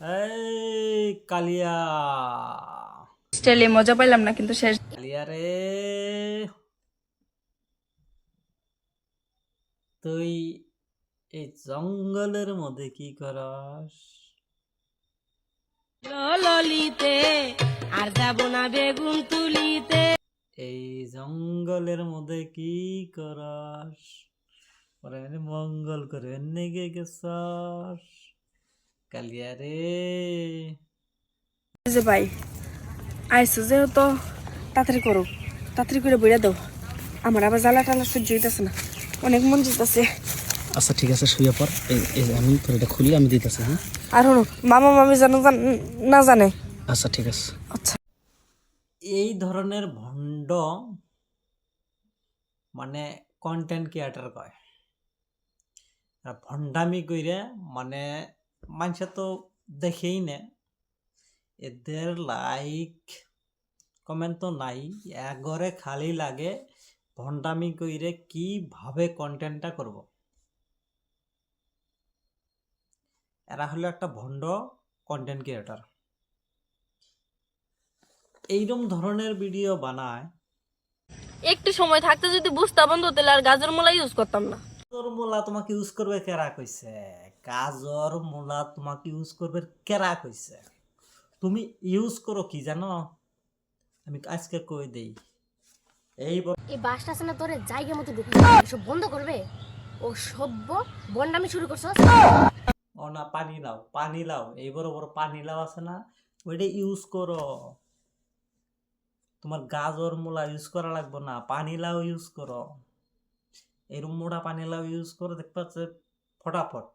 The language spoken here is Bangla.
এই কালিয়া স্টাইলে মজা পাইলাম না কিন্তু শেষ। কালিয়া রে, তুই এই জঙ্গলের মধ্যে কি করস? ললিতে আর যাব না বেগুন তুলিতে। এই জঙ্গলের মধ্যে কি করস? ওরা এনে মঙ্গল করে এনে গেছস কালিয়া রে। যে ভাই আইসো যেহেতু তাড়াতাড়ি করো, তাড়াতাড়ি করে বইরা দাও। আমার আবার জ্বালা টালা সহ্য হইতেছে না, অনেক মন যেতেছে। আচ্ছা ঠিক আছে, শুয়ে পর। এই আমি তোর এটা খুলি, আমি দিতেছি। হ্যাঁ আর হলো মামা মামি যেন না জানে। আচ্ছা ঠিক আছে। আচ্ছা এই ধরনের ভণ্ড মানে কন্টেন্ট ক্রিয়েটর কয়। আর ভণ্ডামি কইরে মানে মানুষে তো দেখেই না, এদের লাইক কমেন্ট তো নাই, একঘরে খালি লাগে ভণ্ডামি কইরে কিভাবে কন্টেন্টটা করব। এরা হলো একটা ভণ্ড কন্টেন্ট ক্রিয়েটর। এইরকম ধরনের ভিডিও বানায়। একটু সময় থাকতে যদি বুঝতাম বন্ধু তাহলে আর গাজর মূলা ইউজ করতাম না। গাজর মূলা তোমাকে ইউজ করবে কেরা কইছে? গাজর মূলা তোমাকে ইউজ করবে কেরা কইছে? তুমি ইউজ করো কি জানো? আমি আজকে কই দেই। এই এই বাসটা আছে না তোরে জায়গা মতো ঢুকে সব বন্ধ করবে। ও সভ্য বন্ডামি শুরু করছো। ও না, পানি লাও, পানি লাও, এই বড় বড় পানি লাও আছে না, ওইটা ইউজ করো। তোমার গাজর মূলা ইউজ করা লাগবে না, পানি লাও ইউজ করো। এরকম মোটা পানি লাও ইউজ করো, দেখতে পাচ্ছে ফটাফট